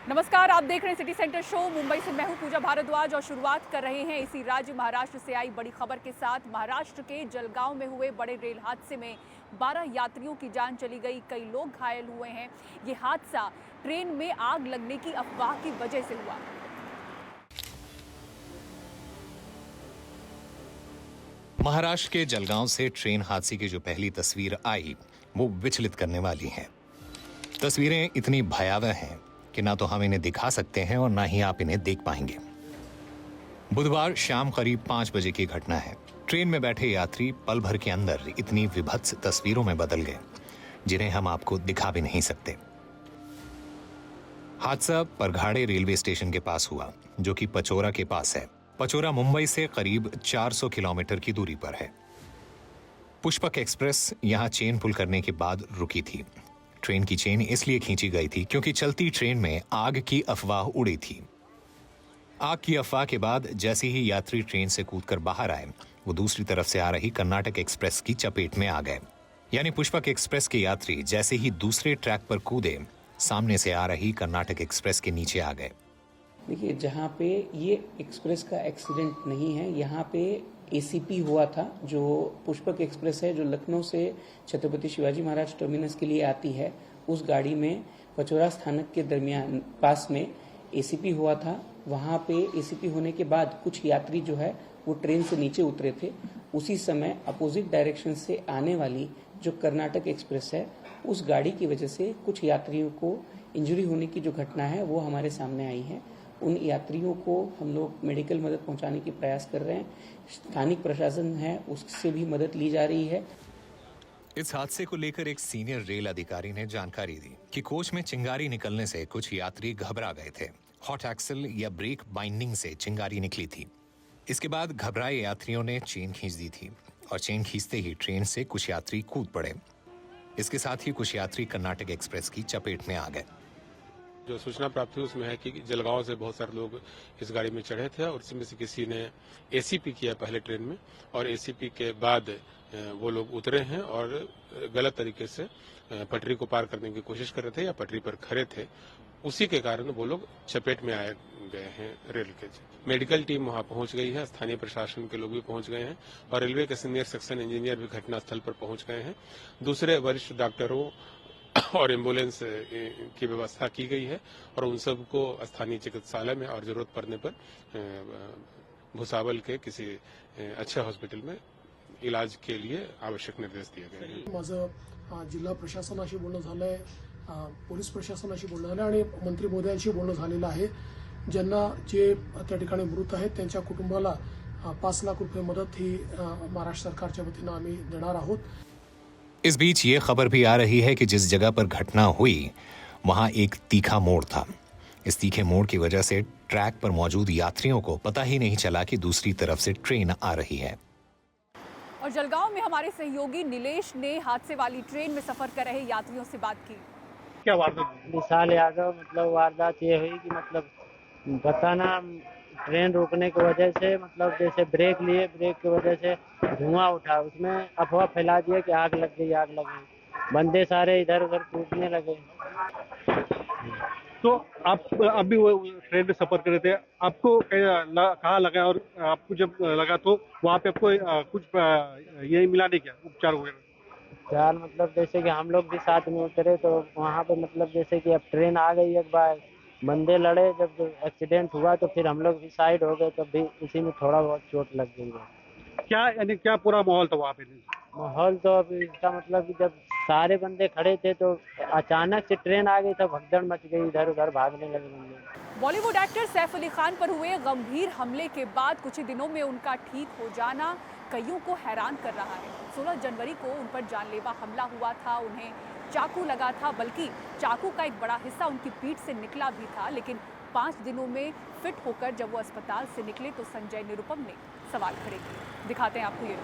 नमस्कार, आप देख रहे हैं सिटी सेंटर शो। मुंबई से मैं हूं पूजा भारद्वाज और शुरुआत कर रहे हैं इसी राज्य महाराष्ट्र से आई बड़ी खबर के साथ। महाराष्ट्र के जलगांव में हुए बड़े रेल हादसे में 12 यात्रियों की जान चली गई, कई लोग घायल हुए हैं। ये हादसा ट्रेन में आग लगने की अफवाह की वजह से हुआ। महाराष्ट्र के जलगांव से ट्रेन हादसे की जो पहली तस्वीर आई वो विचलित करने वाली है। तस्वीरें इतनी भयावह हैं कि ना तो हम इन्हें दिखा सकते हैं और ना ही आप इन्हें देख पाएंगे। बुधवार शाम करीब 5 बजे की घटना है। ट्रेन में बैठे यात्री पल भर के अंदर इतनी विभत्स तस्वीरों में बदल गए जिन्हें हम आपको दिखा भी नहीं सकते। हादसा परघाड़े रेलवे स्टेशन के पास हुआ, जो कि पचोरा के पास है। पचोरा मुंबई से करीब 400 किलोमीटर की दूरी पर है। पुष्पक एक्सप्रेस यहां चेन पुल करने के बाद रुकी थी। ट्रेन की चेन इसलिए खींची गई थी क्योंकि चलती ट्रेन में आग की अफवाह उड़ी थी। आग की अफवाह के बाद जैसे ही यात्री ट्रेन से कूदकर बाहर आए, वो दूसरी तरफ से आ रही कर्नाटक एक्सप्रेस की चपेट में आ गए। यानी पुष्पक एक्सप्रेस के यात्री जैसे ही दूसरे ट्रैक पर कूदे, सामने से आ रही कर्नाटक एक्सप्रेस के नीचे आ गए। देखिए, जहाँ पे ये एक्सप्रेस का एक्सीडेंट नहीं है, यहाँ पे एसीपी हुआ था। जो पुष्पक एक्सप्रेस है, जो लखनऊ से छत्रपति शिवाजी महाराज टर्मिनस के लिए आती है, उस गाड़ी में पचोरा स्थानक के दरमियान पास में एसीपी हुआ था। वहाँ पे एसीपी होने के बाद कुछ यात्री जो है वो ट्रेन से नीचे उतरे थे। उसी समय अपोजिट डायरेक्शन से आने वाली जो कर्नाटक एक्सप्रेस है, उस गाड़ी की वजह से कुछ यात्रियों को इंजरी होने की जो घटना है वो हमारे सामने आई है। उन यात्रियों को हम लोग मेडिकल मदद पहुंचाने की प्रयास कर रहे हैं। स्थानिक प्रशासन है, उससे भी मदद ली जा रही है। इस हादसे को लेकर एक सीनियर रेल अधिकारी ने जानकारी दी कि कोच में चिंगारी निकलने से कुछ यात्री घबरा गए थे। हॉट एक्सल या ब्रेक बाइंडिंग से चिंगारी निकली थी। इसके बाद घबराए यात्रियों ने चेन खींच दी थी और चेन खींचते ही ट्रेन से कुछ यात्री कूद पड़े। इसके साथ ही कुछ यात्री कर्नाटक एक्सप्रेस की चपेट में आ गए। जो सूचना प्राप्त हुई उसमें है कि जलगांव से बहुत सारे लोग इस गाड़ी में चढ़े थे और इसमें से किसी ने एसीपी किया पहले ट्रेन में, और एसीपी के बाद वो लोग उतरे हैं और गलत तरीके से पटरी को पार करने की कोशिश कर रहे थे या पटरी पर खड़े थे। उसी के कारण वो लोग चपेट में आए गए हैं रेल के। मेडिकल टीम वहां पहुंच गई है, स्थानीय प्रशासन के लोग भी पहुंच गए हैं और रेलवे के सीनियर सेक्शन इंजीनियर भी घटनास्थल पर पहुंच गए हैं। दूसरे वरिष्ठ डॉक्टरों और एम्बुलेंस की व्यवस्था की गई है और उन सबको स्थानीय चिकित्सालय में और जरूरत पड़ने पर भुसावल के किसी अच्छे हॉस्पिटल में इलाज के लिए आवश्यक निर्देश दिए गए हैं। माझं जिल्हा प्रशासनाशी बोलणं झालंय, पोलीस प्रशासनाशी बोलणं झालं आणि मंत्री महोदयांशी बोलणं झालेलं आहे। ज्यांना जे त्या ठिकाणी मृत आहेत त्यांच्या कुटुंबाला 5 लाख रुपये मदत ही महाराष्ट्र सरकारच्या वतीनं आम्ही देणार आहोत। इस बीच ये खबर भी आ रही है कि जिस जगह पर घटना हुई वहां एक तीखा मोड़ था। इस तीखे मोड़ की वजह से ट्रैक पर मौजूद यात्रियों को पता ही नहीं चला कि दूसरी तरफ से ट्रेन आ रही है। और जलगांव में हमारे सहयोगी नीलेश ने हादसे वाली ट्रेन में सफर कर रहे यात्रियों से बात की। क्या वारदात? विशाल यादव, वारदात ये हुई कि पता ना, ट्रेन रुकने की वजह से जैसे ब्रेक लिए, ब्रेक की वजह से धुआं उठा, उसमें अफवाह फैला दिया कि आग लग गई, आग लग गई। बंदे सारे इधर उधर कूदने लगे। तो आप अभी वो ट्रेन में सफर कर रहे थे, आपको कहाँ लगा और आपको जब लगा तो वहाँ पे आपको कुछ ये मिला नहीं क्या, उपचार वगैरह? चार जैसे कि हम लोग भी साथ में उतरे तो वहाँ पे जैसे कि अब ट्रेन आ गई, एक बार बंदे लड़े, जब एक्सीडेंट हुआ तो फिर हम लोग भी साइड हो गए, तो भी उसी में थोड़ा बहुत चोट लग गई है। क्या यानी क्या पूरा माहौल था वहाँ पे? माहौल तो अभी इसका कि जब सारे बंदे खड़े थे तो अचानक से ट्रेन आ गई, तो भगदड़ मच गई, इधर उधर भागने लगे बंदे। बॉलीवुड एक्टर सैफ अली खान पर हुए गंभीर हमले के बाद कुछ ही दिनों में उनका ठीक हो जाना कईयों को हैरान कर रहा है। 16 जनवरी को उन पर जानलेवा हमला हुआ था, उन्हें चाकू लगा था, बल्कि चाकू का एक बड़ा हिस्सा उनकी पीठ से निकला भी था। लेकिन 5 दिनों में फिट होकर जब वो अस्पताल से निकले तो संजय निरुपम ने सवाल खड़े किए। दिखाते हैं आपको ये।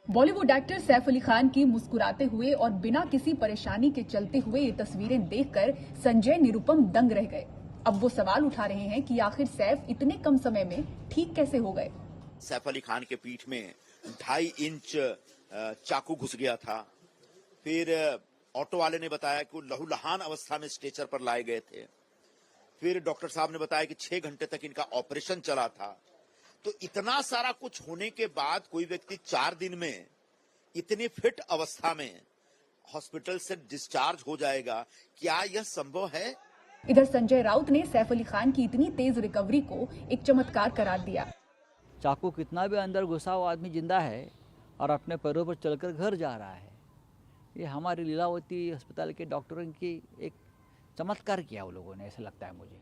बॉलीवुड एक्टर सैफ अली खान की मुस्कुराते हुए और बिना किसी परेशानी के चलते हुए ये तस्वीरें देखकर संजय निरुपम दंग रह गए। अब वो सवाल उठा रहे हैं कि आखिर सैफ इतने कम समय में ठीक कैसे हो गए। सैफ अली खान के पीठ में 2.5 इंच चाकू घुस गया था। फिर ऑटो वाले ने बताया कि वो लहूलुहान अवस्था में स्ट्रेचर पर लाए गए थे। फिर डॉक्टर साहब ने बताया कि 6 घंटे तक इनका ऑपरेशन चला था। तो इतना सारा कुछ होने के बाद कोई व्यक्ति 4 दिन में इतनी फिट अवस्था में हॉस्पिटल से डिस्चार्ज हो जाएगा, क्या यह संभव है? इधर संजय राउत ने सैफ अली खान की इतनी तेज रिकवरी को एक चमत्कार करार दिया। चाकू कितना भी अंदर घुसा हुआ आदमी जिंदा है और अपने पैरों पर चलकर घर जा रहा है। ये हमारी लीलावती अस्पताल के डॉक्टरों की एक चमत्कार किया वो लोगों ने, ऐसा लगता है मुझे।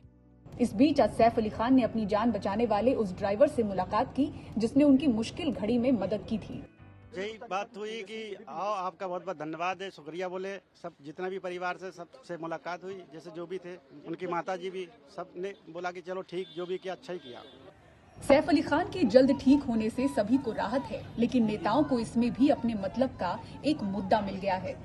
इस बीच आज सैफ अली खान ने अपनी जान बचाने वाले उस ड्राइवर से मुलाकात की जिसने उनकी मुश्किल घड़ी में मदद की थी। यही बात हुई कि आओ, आपका बहुत बहुत धन्यवाद है, शुक्रिया बोले। सब जितना भी परिवार से सबसे मुलाकात हुई, जैसे जो भी थे, उनकी माता जी भी, सब ने बोला कि चलो ठीक, जो भी किया अच्छा ही किया। सैफ अली खान के जल्द ठीक होने से सभी को राहत है, लेकिन नेताओं को इसमें भी अपने मतलब का एक मुद्दा मिल गया है।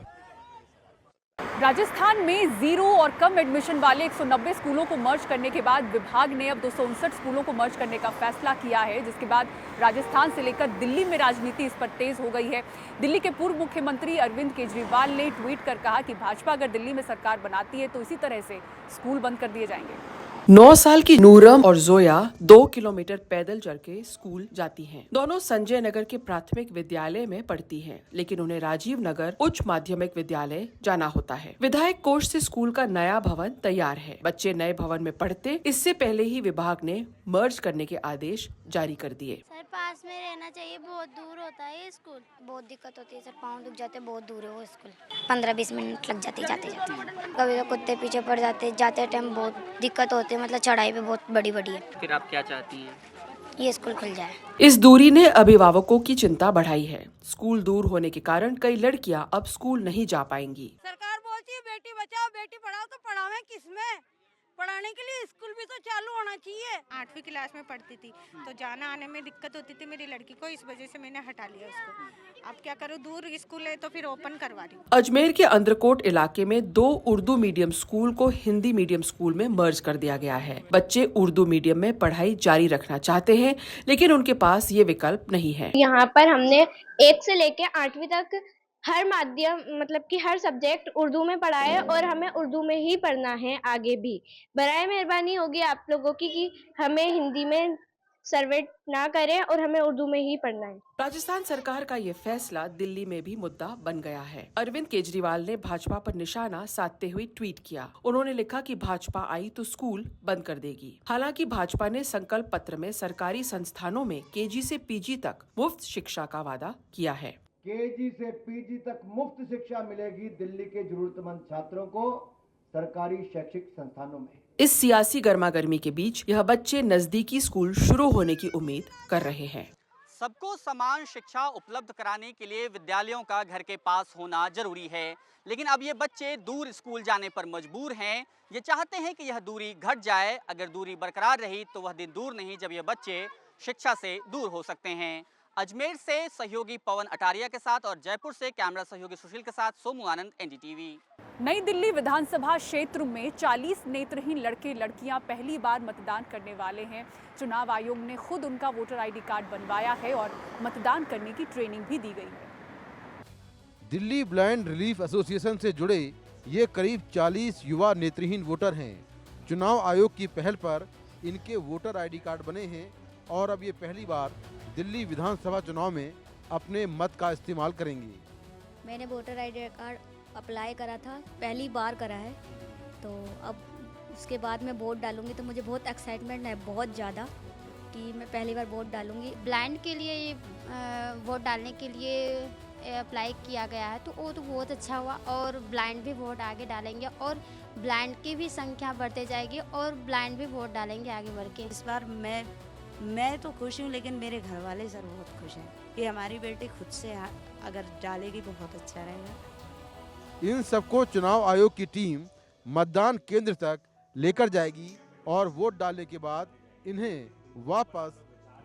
राजस्थान में 0 और कम एडमिशन वाले 190 स्कूलों को मर्ज करने के बाद विभाग ने अब 259 स्कूलों को मर्ज करने का फैसला किया है, जिसके बाद राजस्थान से लेकर दिल्ली में राजनीति इस पर तेज हो गई है। दिल्ली के पूर्व मुख्यमंत्री अरविंद केजरीवाल ने ट्वीट कर कहा कि भाजपा अगर दिल्ली में सरकार बनाती है तो इसी तरह से स्कूल बंद कर दिए जाएंगे। 9 साल की नूरम और जोया 2 किलोमीटर पैदल चल के स्कूल जाती हैं। दोनों संजय नगर के प्राथमिक विद्यालय में पढ़ती हैं, लेकिन उन्हें राजीव नगर उच्च माध्यमिक विद्यालय जाना होता है। विधायक कोष से स्कूल का नया भवन तैयार है। बच्चे नए भवन में पढ़ते, इससे पहले ही विभाग ने मर्ज करने के आदेश जारी कर दिए। सर पास में रहना चाहिए, बहुत दूर होता है ये स्कूल, बहुत दिक्कत होती है सर, पाँव दुख जाते, बहुत दूर है वो स्कूल, 15-20 मिनट लग जाते जाते कभी तो कुत्ते पीछे पड़ जाते टाइम बहुत दिक्कत होती है, मतलब चढ़ाई पे बहुत बड़ी है। फिर आप क्या चाहती हैं? ये स्कूल खुल जाए। इस दूरी ने अभिभावकों की चिंता बढ़ाई है। स्कूल दूर होने के कारण कई लड़कियां अब स्कूल नहीं जा पाएंगी। सरकार बोलती है बेटी बचाओ बेटी पढ़ाओ, तो पढ़ावे किसमें? पढ़ाने के लिए स्कूल भी तो चालू होना चाहिए। 8वीं क्लास में पढ़ती थी तो जाना आने में दिक्कत होती थी मेरी लड़की को, इस वजह से मैंने हटा लिया उसको। अब क्या करूँ, दूर स्कूल है तो फिर ओपन करवा रही हूँ। अजमेर के अंद्रकोट इलाके में 2 उर्दू मीडियम स्कूल को हिंदी मीडियम स्कूल में मर्ज कर दिया गया है। बच्चे उर्दू मीडियम में पढ़ाई जारी रखना चाहते हैं, लेकिन उनके पास ये विकल्प नहीं है। यहाँ पर हमने 1 से लेके 8वीं तक हर माध्यम मतलब कि हर सब्जेक्ट उर्दू में पढ़ा है और हमें उर्दू में ही पढ़ना है आगे भी। बराए मेहरबानी होगी आप लोगों की कि हमें हिंदी में सर्वे ना करें और हमें उर्दू में ही पढ़ना है। राजस्थान सरकार का ये फैसला दिल्ली में भी मुद्दा बन गया है। अरविंद केजरीवाल ने भाजपा पर निशाना साधते हुए ट्वीट किया। उन्होंने लिखा कि भाजपा आई तो स्कूल बंद कर देगी। हालांकि भाजपा ने संकल्प पत्र में सरकारी संस्थानों में KG से PG तक मुफ्त शिक्षा का वादा किया है। KG से PG तक मुफ्त शिक्षा मिलेगी दिल्ली के जरूरतमंद छात्रों को सरकारी शैक्षिक संस्थानों में। इस सियासी गर्मागर्मी के बीच यह बच्चे नजदीकी स्कूल शुरू होने की उम्मीद कर रहे हैं। सबको समान शिक्षा उपलब्ध कराने के लिए विद्यालयों का घर के पास होना जरूरी है, लेकिन अब ये बच्चे दूर स्कूल जाने पर मजबूर हैं। ये चाहते हैं कि यह दूरी घट जाए। अगर दूरी बरकरार रही तो वह दिन दूर नहीं जब ये बच्चे शिक्षा से दूर हो सकते हैं। अजमेर से सहयोगी पवन अटारिया के साथ और जयपुर से कैमरा सहयोगी सुशील के साथ सोमू आनंद, NDTV। नई दिल्ली विधानसभा क्षेत्र में 40 नेत्रहीन लड़के लड़कियां पहली बार मतदान करने वाले हैं। चुनाव आयोग ने खुद उनका वोटर ID कार्ड बनवाया है और मतदान करने की ट्रेनिंग भी दी गई है। दिल्ली ब्लाइंड रिलीफ एसोसिएशन से जुड़े ये करीब 40 युवा नेत्रहीन वोटर हैं। चुनाव आयोग की पहल पर इनके वोटर ID कार्ड बने हैं और अब ये पहली बार दिल्ली विधानसभा चुनाव में अपने मत का इस्तेमाल करेंगे। मैंने वोटर ID कार्ड अप्लाई करा था, पहली बार करा है, तो अब उसके बाद मैं वोट डालूंगी तो मुझे बहुत एक्साइटमेंट है, बहुत ज़्यादा, कि मैं पहली बार वोट डालूंगी। ब्लाइंड के लिए वोट डालने के लिए अप्लाई किया गया है तो वो तो बहुत अच्छा हुआ, और ब्लाइंड भी वोट आगे डालेंगे और ब्लाइंड की भी संख्या बढ़ते जाएगी और ब्लाइंड भी वोट डालेंगे आगे बढ़ के। इस बार मैं तो खुश हूँ, लेकिन मेरे घर वाले सर बहुत खुश हैं कि हमारी बेटी खुद से अगर डालेगी बहुत अच्छा रहेगा। इन सबको चुनाव आयोग की टीम मतदान केंद्र तक लेकर जाएगी और वोट डालने के बाद इन्हें वापस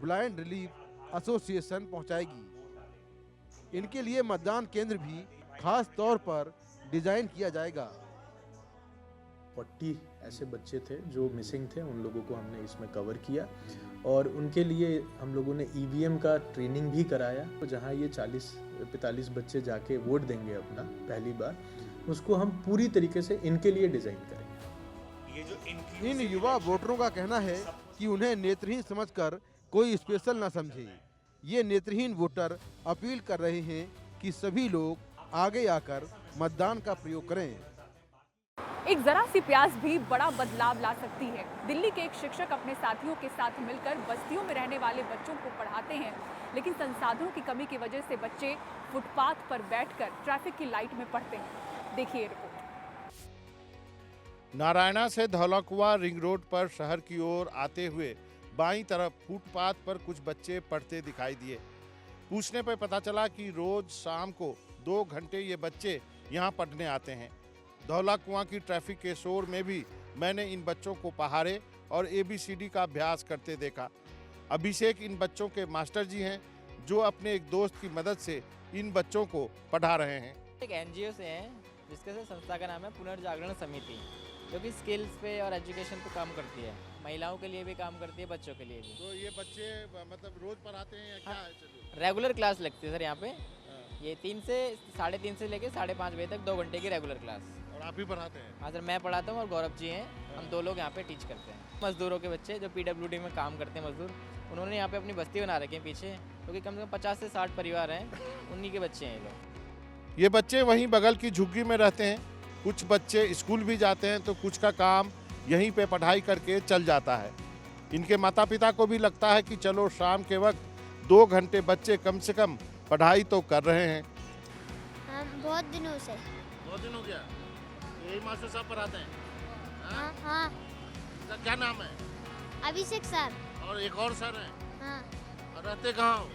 ब्लाइंड रिलीफ एसोसिएशन पहुंचाएगी। इनके लिए मतदान केंद्र भी खास तौर पर डिजाइन किया जाएगा। 40 ऐसे बच्चे थे जो मिसिंग थे, उन लोगों को हमने इसमें कवर किया और उनके लिए हम लोगों ने EVM का ट्रेनिंग भी कराया। तो जहाँ ये 40-45 बच्चे जाके वोट देंगे अपना पहली बार, उसको हम पूरी तरीके से इनके लिए डिज़ाइन करेंगे। इन युवा वोटरों का कहना है कि उन्हें नेत्रहीन समझकर कोई स्पेशल न समझे। ये नेत्रहीन वोटर अपील कर रहे हैं कि सभी लोग आगे आकर मतदान का प्रयोग करें। एक जरा सी प्यास भी बड़ा बदलाव ला सकती है। दिल्ली के एक शिक्षक अपने साथियों के साथ मिलकर बस्तियों में रहने वाले बच्चों को पढ़ाते हैं, लेकिन संसाधनों की कमी की वजह से बच्चे फुटपाथ पर बैठकर ट्रैफिक की लाइट में पढ़ते हैं। देखिए रिपोर्ट। नारायणा से धौलाकुआं रिंग रोड पर शहर की ओर आते हुए बाईं तरफ फुटपाथ पर कुछ बच्चे पढ़ते दिखाई दिए। पूछने पर पता चला कि रोज शाम को 2 घंटे ये बच्चे यहाँ पढ़ने आते हैं। धौलाकुआं की ट्रैफिक के शोर में भी मैंने इन बच्चों को पहाड़े और ABCD का अभ्यास करते देखा। अभिषेक इन बच्चों के मास्टर जी हैं, जो अपने एक दोस्त की मदद से इन बच्चों को पढ़ा रहे हैं। एक NGO से हैं, जिसके संस्था का नाम है पुनर्जागरण समिति, जो कि स्किल्स पे और एजुकेशन पे काम करती है। महिलाओं के लिए भी काम करती है, बच्चों के लिए भी। तो ये बच्चे मतलब रोज पढ़ाते हैं या क्या है? रेगुलर क्लास लगती है सर यहाँ पे। ये 3 से 3:30 से लेके 5:30 बजे तक 2 घंटे की रेगुलर क्लास। और आप ही पढ़ाते हैं? हाँ सर, मैं पढ़ाता हूँ और गौरव जी हैं, हम 2 लोग यहाँ पे टीच करते हैं। मजदूरों के बच्चे जो PWD में काम करते हैं मजदूर, उन्होंने यहाँ पे अपनी बस्ती बना रखी है पीछे, क्योंकि कम से कम 50 से 60 परिवार हैं, उन्हीं के बच्चे हैं ये लोग। ये बच्चे वहीं बगल की झुग्गी में रहते हैं। कुछ बच्चे स्कूल भी जाते हैं तो कुछ का काम यहीं पे पढ़ाई करके चल जाता है। इनके माता पिता को भी लगता है कि चलो शाम के वक्त 2 घंटे बच्चे कम से कम पढ़ाई तो कर रहे हैं। बहुत दिनों से। 2 दिन हो गया? यही मास्टर साहब पढ़ाते हैं? हाँ। इनका क्या नाम है? अभिषेक सर। और एक और सर है? हाँ। और रहते कहाँ हो?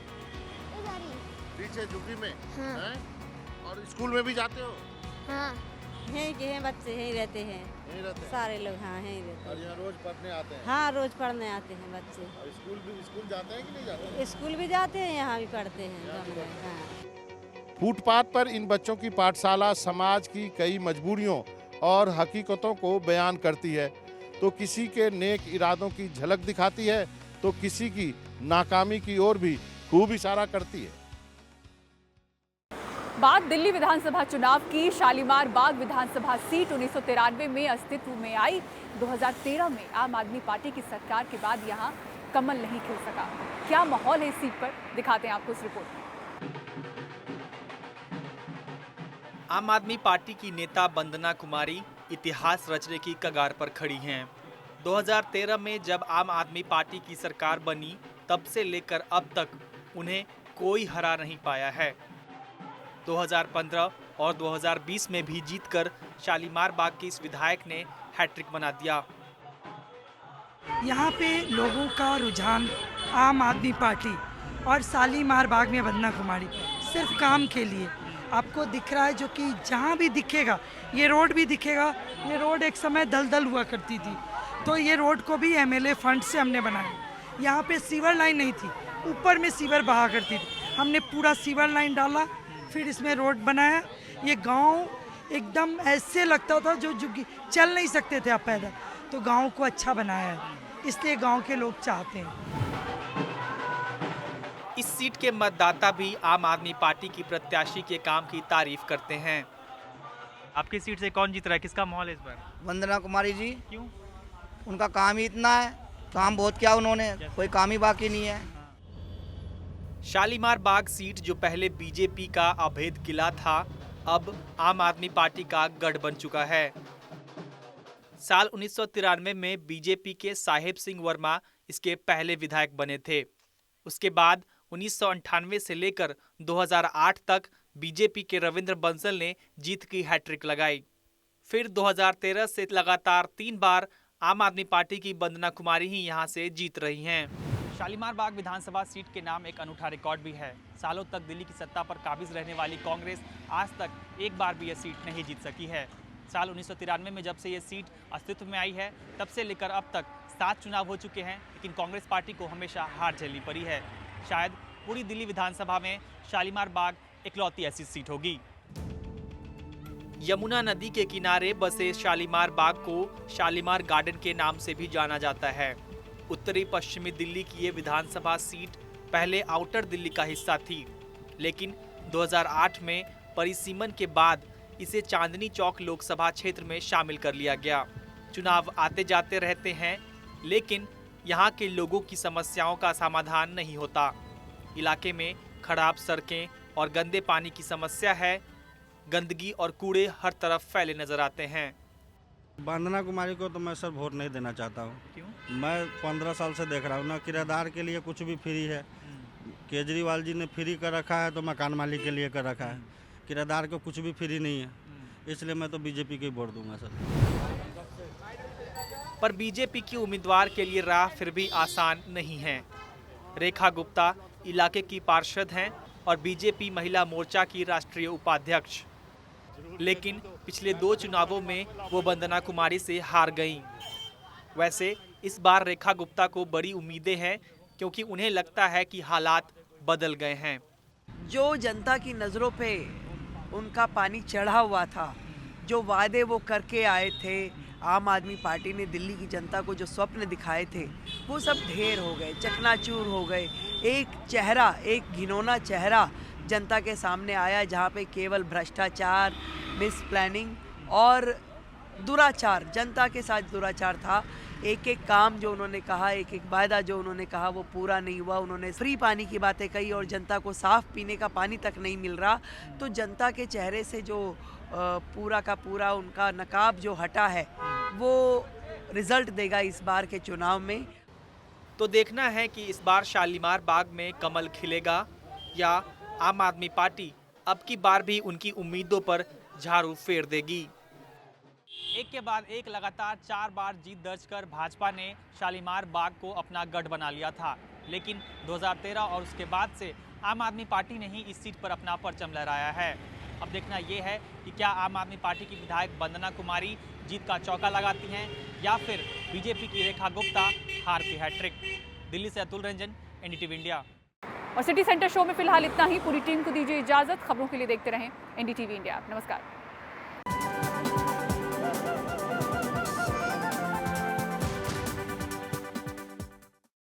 इधर ही। पीछे झुग्गी में? हाँ। हैं? और स्कूल में भी जाते हो? हाँ। हैं बच्चे यहीं रहते हैं। यहीं रहते हैं? सारे लोग हाँ यहीं रहते हैं। और यहाँ रोज पढ़ने आते हैं? हाँ, रोज पढ़ने आते हैं बच्चे। और स्कूल जाते हैं कि नहीं जाते हैं? स्कूल भी जाते हैं, यहाँ भी पढ़ते हैं। फुटपाथ पर इन बच्चों की पाठशाला समाज की कई मजबूरियों और हकीकतों को बयान करती है। तो किसी के नेक इरादों की झलक दिखाती है, तो किसी की नाकामी की ओर भी खूब इशारा करती है। बात दिल्ली विधानसभा चुनाव की। शालीमार बाग विधानसभा सीट 1993 में अस्तित्व में आई। 2013 में आम आदमी पार्टी की सरकार के बाद यहां कमल नहीं खिल सका। क्या माहौल है इस सीट पर, दिखाते हैं आपको इस रिपोर्ट में। आम आदमी पार्टी की नेता वंदना कुमारी इतिहास रचने की कगार पर खड़ी हैं। 2013 में जब आम आदमी पार्टी की सरकार बनी, तब से लेकर अब तक उन्हें कोई हरा नहीं पाया है। 2015 और 2020 में भी जीतकर शालीमार बाग के इस विधायक ने हैट्रिक बना दिया। यहाँ पे लोगों का रुझान आम आदमी पार्टी और शालीमार बाग में वंदना कुमारी सिर्फ काम के लिए आपको दिख रहा है, जो कि जहाँ भी दिखेगा, ये रोड भी दिखेगा। ये रोड एक समय दलदल हुआ करती थी, तो ये रोड को भी MLA फंड से हमने बनाया। यहाँ पे सीवर लाइन नहीं थी, ऊपर में सीवर बहा करती थी, हमने पूरा सीवर लाइन डाला, फिर इसमें रोड बनाया। ये गांव एकदम ऐसे लगता था जो चल नहीं सकते थे आप पैदल, तो गांव को अच्छा बनाया है, इसलिए गांव के लोग चाहते हैं। इस सीट के मतदाता भी आम आदमी पार्टी की प्रत्याशी के काम की तारीफ करते हैं। आपकी सीट से कौन जीत रहा है, किसका माहौल है इस बार? वंदना कुमारी जी। क्यों? उनका काम ही इतना है, काम बहुत किया उन्होंने, कोई काम ही बाकी नहीं है। शालीमार बाग सीट जो पहले बीजेपी का अभेद किला था, अब आम आदमी पार्टी का गढ़ बन चुका है। साल 1993 में बीजेपी के साहेब सिंह वर्मा इसके पहले विधायक बने थे। उसके बाद 1998 से लेकर 2008 तक बीजेपी के रविंद्र बंसल ने जीत की हैट्रिक लगाई। फिर 2013 से लगातार 3 बार आम आदमी पार्टी की वंदना कुमारी ही यहां से जीत रही हैं। शालीमार बाग विधानसभा सीट के नाम एक अनूठा रिकॉर्ड भी है। सालों तक दिल्ली की सत्ता पर काबिज रहने वाली कांग्रेस आज तक एक बार भी यह सीट नहीं जीत सकी है। साल 1993 में जब से ये सीट अस्तित्व में आई है, तब से लेकर अब तक 7 चुनाव हो चुके हैं, लेकिन कांग्रेस पार्टी को हमेशा हार झेलनी पड़ी है। शायद पूरी दिल्ली विधानसभा में शालीमार बाग इकलौती ऐसी सीट होगी। यमुना नदी के किनारे बसे शालीमार बाग को शालीमार गार्डन के नाम से भी जाना जाता है। उत्तरी पश्चिमी दिल्ली की ये विधानसभा सीट पहले आउटर दिल्ली का हिस्सा थी, लेकिन 2008 में परिसीमन के बाद इसे चांदनी चौक लोकसभा क्षेत्र में शामिल कर लिया गया। चुनाव आते जाते रहते हैं, लेकिन यहाँ के लोगों की समस्याओं का समाधान नहीं होता। इलाके में खराब सड़कें और गंदे पानी की समस्या है। गंदगी और कूड़े हर तरफ फैले नजर आते हैं। वंदना कुमारी को तो मैं सर वोट नहीं देना चाहता हूँ। क्यों? मैं 15 साल से देख रहा हूँ ना, किराएदार के लिए कुछ भी फ्री है। केजरीवाल जी ने फ्री कर रखा है तो मकान मालिक के लिए कर रखा है, किराएदार को कुछ भी फ्री नहीं है। इसलिए मैं तो बीजेपी को ही वोट दूंगा सर। पर बीजेपी की उम्मीदवार के लिए राह फिर भी आसान नहीं है। रेखा गुप्ता इलाके की पार्षद हैं और बीजेपी महिला मोर्चा की राष्ट्रीय उपाध्यक्ष, लेकिन पिछले 2 चुनावों में वो वंदना कुमारी से हार गईं। वैसे इस बार रेखा गुप्ता को बड़ी उम्मीदें हैं, क्योंकि उन्हें लगता है कि हालात बदल गए हैं। जो जनता की नज़रों पे उनका पानी चढ़ा हुआ था, जो वादे वो करके आए थे, आम आदमी पार्टी ने दिल्ली की जनता को जो स्वप्न दिखाए थे, वो सब ढेर हो गए, चकनाचूर हो गए। एक चेहरा, एक घिनौना चेहरा जनता के सामने आया, जहाँ पे केवल भ्रष्टाचार, मिस प्लानिंग और दुराचार, जनता के साथ दुराचार था। एक एक काम जो उन्होंने कहा, एक एक वायदा जो उन्होंने कहा, वो पूरा नहीं हुआ। उन्होंने फ्री पानी की बातें कही और जनता को साफ पीने का पानी तक नहीं मिल रहा। तो जनता के चेहरे से जो पूरा का पूरा उनका नकाब जो हटा है, वो रिजल्ट देगा इस बार के चुनाव में। तो देखना है कि इस बार शालीमार बाग में कमल खिलेगा या आम आदमी पार्टी अब की बार भी उनकी उम्मीदों पर झाड़ू फेर देगी। एक के बाद एक लगातार 4 बार जीत दर्ज कर भाजपा ने शालीमार बाग को अपना गढ़ बना लिया था, लेकिन 2013 और उसके बाद से आम आदमी पार्टी ने ही इस सीट पर अपना परचम लहराया है। अब देखना ये है कि क्या आम आदमी पार्टी की विधायक वंदना कुमारी जीत का चौका लगाती हैं या फिर बीजेपी की रेखा गुप्ता हार की हैट्रिक। दिल्ली से अतुल रंजन, एनडीटीवी इंडिया। और सिटी सेंटर शो में फिलहाल इतना ही। पूरी टीम को दीजिए इजाजत। खबरों के लिए देखते रहें एनडीटीवी इंडिया। नमस्कार।